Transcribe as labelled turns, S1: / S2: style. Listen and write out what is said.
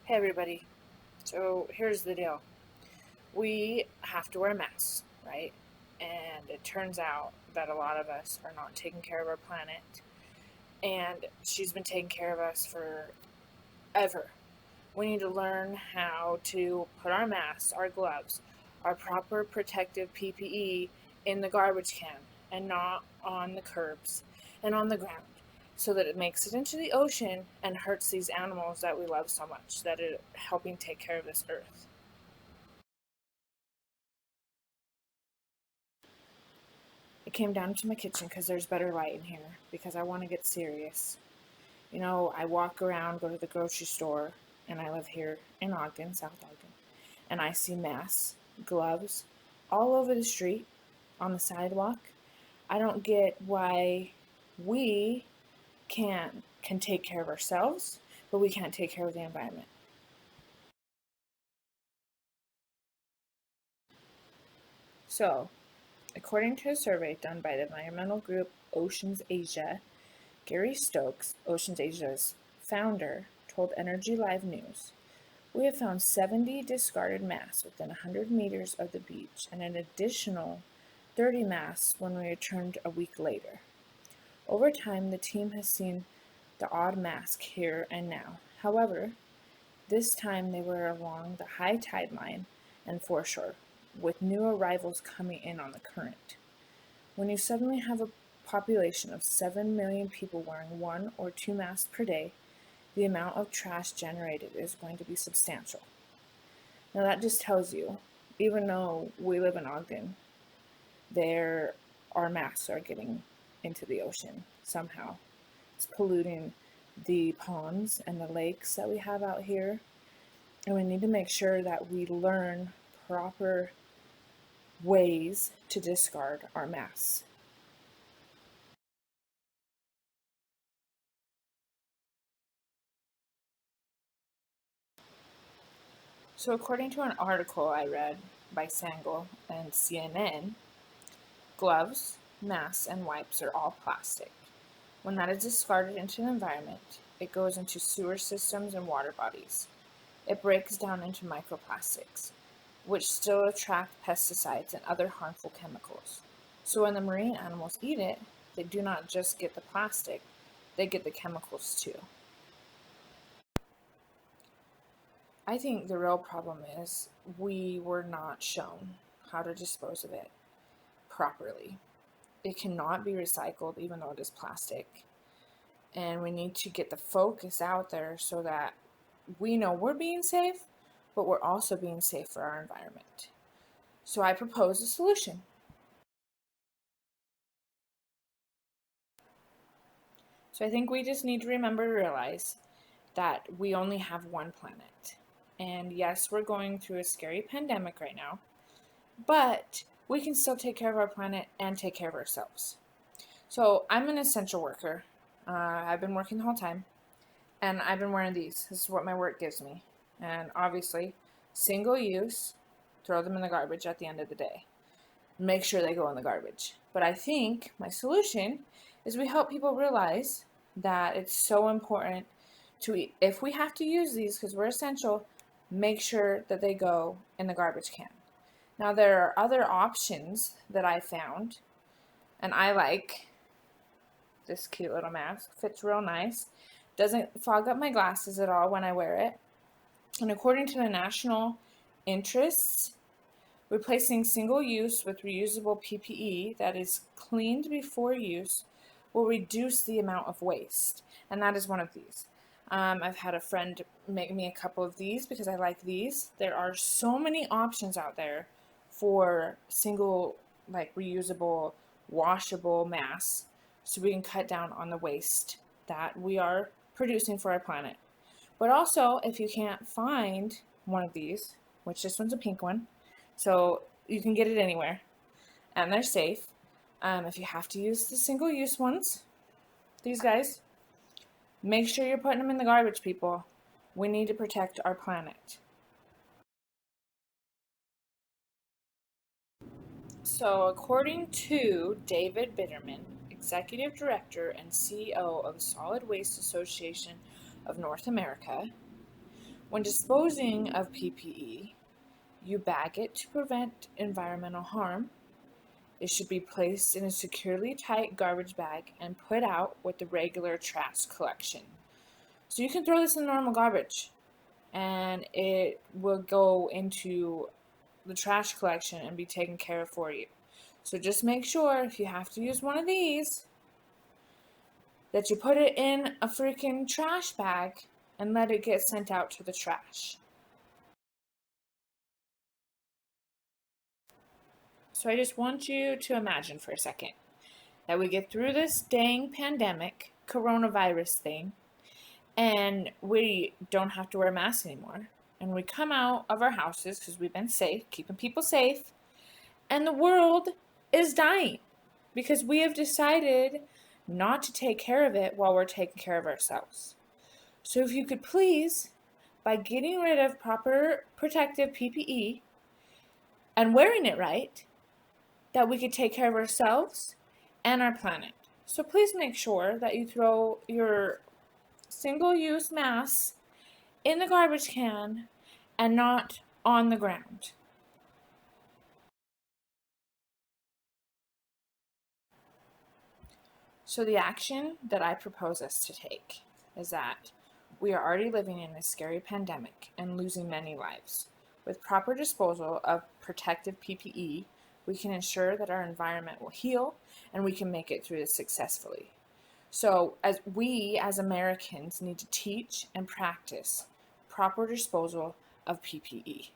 S1: Hey everybody. So here's the deal. We have to wear masks, right? And it turns out that a lot of us are not taking care of our planet. And she's been taking care of us forever. We need to learn how to put our masks, our gloves, our proper protective PPE in the garbage can and not on the curbs and on the ground so that it makes it into the ocean and hurts these animals that we love so much that are helping take care of this earth. It came down to my kitchen because there's better light in here because I want to get serious. I walk around, go to the grocery store, and I live here in Ogden, South Ogden, and I see masks, gloves, all over the street, on the sidewalk. I don't get why we can take care of ourselves, but we can't take care of the environment. So, according to a survey done by the environmental group Oceans Asia, Gary Stokes, Oceans Asia's founder, told Energy Live News, "We have found 70 discarded masks within 100 meters of the beach and an additional 30 masks when we returned a week later. Over time, the team has seen the odd mask here and now. However, this time they were along the high tide line and foreshore, with new arrivals coming in on the current. When you suddenly have a population of 7 million people wearing one or two masks per day, the amount of trash generated is going to be substantial." Now that just tells you, even though we live in Ogden, our masks are getting into the ocean somehow. It's polluting the ponds and the lakes that we have out here. And we need to make sure that we learn proper ways to discard our masks. So, according to an article I read by Sangle and CNN, gloves, masks, and wipes are all plastic. When that is discarded into the environment, it goes into sewer systems and water bodies. It breaks down into microplastics, which still attract pesticides and other harmful chemicals. So when the marine animals eat it, they do not just get the plastic, they get the chemicals too. I think the real problem is we were not shown how to dispose of it properly. It cannot be recycled even though it is plastic. And we need to get the focus out there so that we know we're being safe, but we're also being safe for our environment. So I propose a solution. So I think we just need to remember to realize that we only have one planet. And yes, we're going through a scary pandemic right now, but we can still take care of our planet and take care of ourselves. So I'm an essential worker. I've been working the whole time, and I've been wearing these. This is what my work gives me. And obviously, single use, throw them in the garbage at the end of the day. Make sure they go in the garbage. But I think my solution is we help people realize that it's so important to eat. If we have to use these because we're essential, make sure that they go in the garbage can. Now, there are other options that I found, and I like this cute little mask. Fits real nice. Doesn't fog up my glasses at all when I wear it. And according to the national interests, replacing single use with reusable PPE that is cleaned before use will reduce the amount of waste. And that is one of these. I've had a friend make me a couple of these because I like these. There are so many options out there for single, like reusable, washable masks so we can cut down on the waste that we are producing for our planet. But also, if you can't find one of these, which this one's a pink one, so you can get it anywhere, and they're safe. If you have to use the single-use ones, these guys, make sure you're putting them in the garbage, people. We need to protect our planet. So, according to David Bitterman, Executive Director and CEO of Solid Waste Association of North America, When disposing of PPE, you bag it to prevent environmental harm. It should be placed in a securely tight garbage bag and put out with the regular trash collection. So you can throw this in normal garbage and it will go into the trash collection and be taken care of for you. So just make sure if you have to use one of these that you put it in a freaking trash bag and let it get sent out to the trash. So I just want you to imagine for a second that we get through this dang pandemic, coronavirus thing, and we don't have to wear masks anymore. And we come out of our houses because we've been safe, keeping people safe, and the world is dying because we have decided not to take care of it while we're taking care of ourselves. So if you could please, by getting rid of proper protective PPE and wearing it right, that we could take care of ourselves and our planet. So please make sure that you throw your single-use masks in the garbage can and not on the ground. So the action that I propose us to take is that we are already living in a scary pandemic and losing many lives. With proper disposal of protective PPE, we can ensure that our environment will heal and we can make it through this successfully. So as Americans need to teach and practice proper disposal of PPE.